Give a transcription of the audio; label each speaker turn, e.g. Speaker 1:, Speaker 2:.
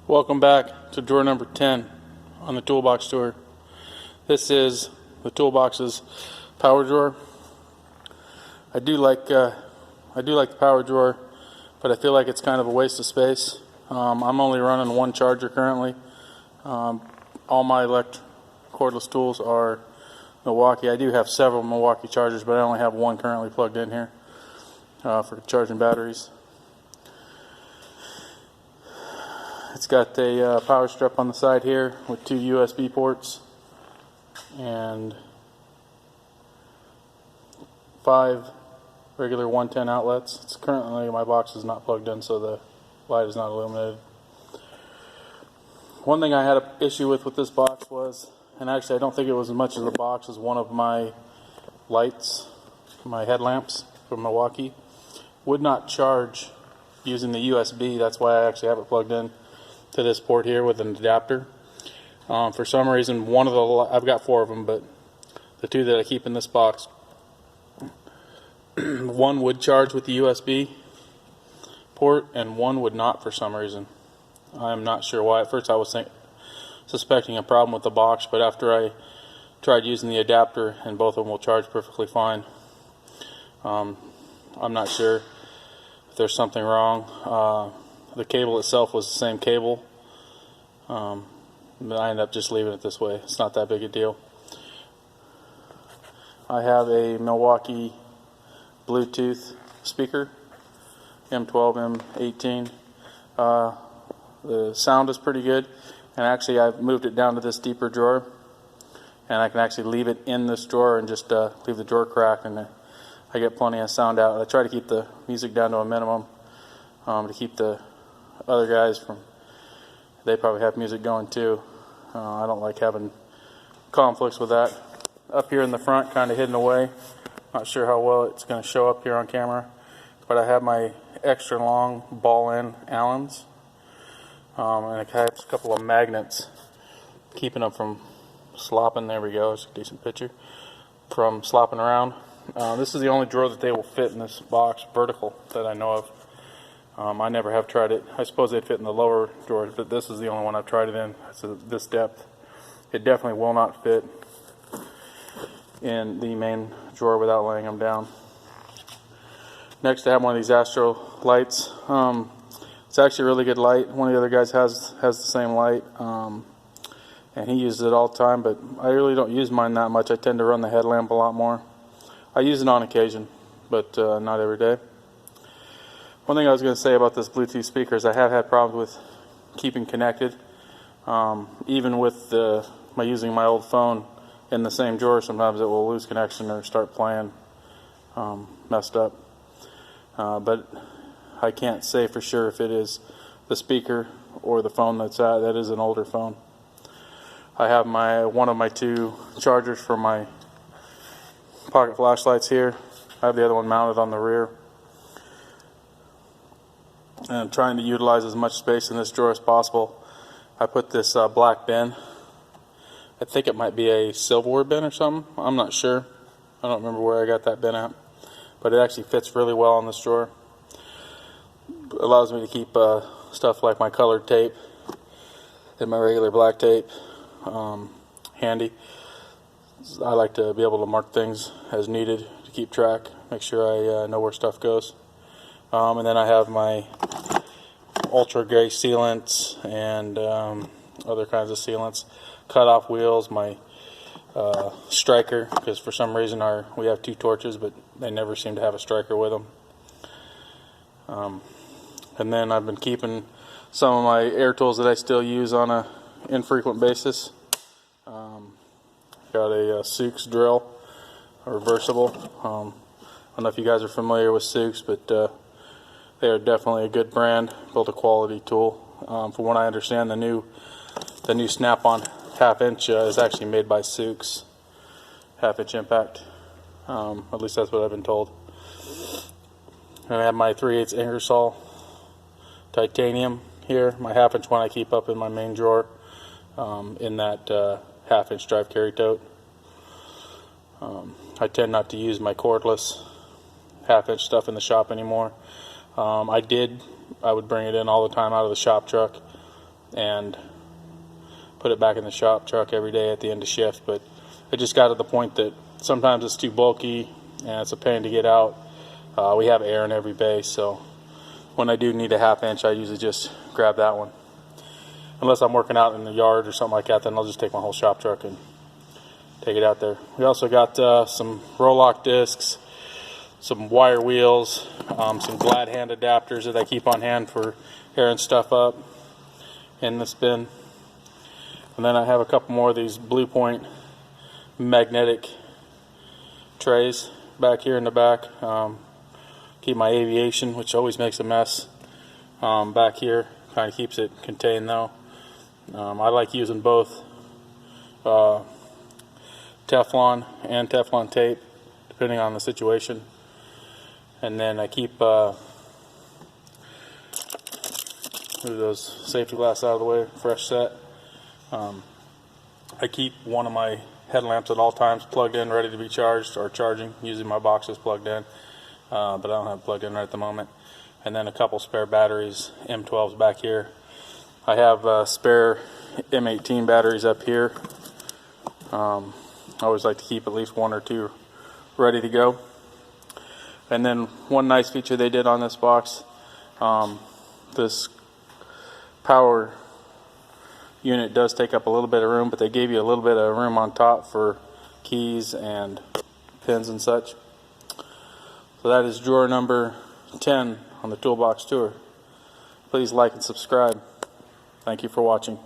Speaker 1: Welcome back to drawer number 10 on the toolbox tour. This is the toolbox's power drawer. I do like the power drawer, but I feel like it's kind of a waste of space. I'm only running one charger currently. All my cordless tools are Milwaukee. I do have several Milwaukee chargers, but I only have one currently plugged in here for charging batteries. It's got a power strip on the side here with two USB ports and 5 regular 110 outlets. It's currently, my box is not plugged in, so the light is not illuminated. One thing I had an issue with this box was, and actually I don't think it was as much as the box as one of my lights, my headlamps from Milwaukee, would not charge using the USB. That's why I actually have it plugged in to this port here with an adapter. For some reason, one of the, I've got 4 of them, but the 2 that I keep in this box, one would charge with the USB port and one would not for some reason. I'm not sure why. At first I was suspecting a problem with the box, but after I tried using the adapter, and both of them will charge perfectly fine. I'm not sure if there's something wrong. The cable itself was the same cable. But I ended up just leaving it this way. It's not that big a deal. I have a Milwaukee Bluetooth speaker, M12, M18. The sound is pretty good, and actually I've moved it down to this deeper drawer, and I can actually leave it in this drawer and just leave the drawer cracked, and I get plenty of sound out. I try to keep the music down to a minimum to keep the other guys from, they probably have music going too. I don't like having conflicts with that. Up here in the front, kind of hidden away, not sure how well it's going to show up here on camera, but I have my extra long ball-end Allens, and I have a couple of magnets keeping them from slopping. There we go, it's a decent picture, from slopping around. This is the only drawer that they will fit in this box, vertical, that I know of. I never have tried it. I suppose they'd fit in the lower drawers, but this is the only one I've tried it in. It's this depth. It definitely will not fit in the main drawer without laying them down. Next, I have one of these Astro lights. It's actually a really good light. One of the other guys has the same light, and he uses it all the time, but I really don't use mine that much. I tend to run the headlamp a lot more. I use it on occasion, but not every day. One thing I was going to say about this Bluetooth speaker is I have had problems with keeping connected. Even with my using my old phone in the same drawer, sometimes it will lose connection or start playing messed up. But I can't say for sure if it is the speaker or the phone that is an older phone. I have one of my 2 chargers for my pocket flashlights here. I have the other one mounted on the rear. And I'm trying to utilize as much space in this drawer as possible. I put this black bin. I think it might be a silverware bin or something. I'm not sure. I don't remember where I got that bin at. But it actually fits really well in this drawer. It allows me to keep stuff like my colored tape and my regular black tape handy. I like to be able to mark things as needed to keep track, make sure I know where stuff goes. And then I have my ultra gray sealants and other kinds of sealants, cut off wheels, my striker, because for some reason we have 2 torches, but they never seem to have a striker with them. And then I've been keeping some of my air tools that I still use on an infrequent basis. Got a Suk's drill, a reversible. I don't know if you guys are familiar with Suk's, but they are definitely a good brand, built a quality tool. From what I understand, the new snap-on half-inch is actually made by Suk's, half-inch impact. At least that's what I've been told. And I have my 3/8 Ingersoll titanium here. My half-inch one I keep up in my main drawer in that half-inch drive carry tote. I tend not to use my cordless half-inch stuff in the shop anymore. I would bring it in all the time out of the shop truck and put it back in the shop truck every day at the end of shift. But it just got to the point that sometimes it's too bulky and it's a pain to get out. We have air in every bay, so when I do need a 1/2 inch, I usually just grab that one. Unless I'm working out in the yard or something like that, then I'll just take my whole shop truck and take it out there. We also got some roll-lock discs, some wire wheels, some glad hand adapters that I keep on hand for airing stuff up in this bin. And then I have a couple more of these Blue Point magnetic trays back here in the back. Keep my aviation, which always makes a mess, back here. Kind of keeps it contained though. I like using both Teflon and Teflon tape, depending on the situation. And then I keep move those safety glasses out of the way, fresh set. I keep one of my headlamps at all times plugged in, ready to be charged or charging, using my boxes plugged in, but I don't have it plugged in right at the moment. And then a couple spare batteries, M12s back here. I have spare M18 batteries up here. I always like to keep at least 1 or 2 ready to go. And then one nice feature they did on this box, this power unit does take up a little bit of room, but they gave you a little bit of room on top for keys and pins and such. So that is drawer number 10 on the Toolbox Tour. Please like and subscribe. Thank you for watching.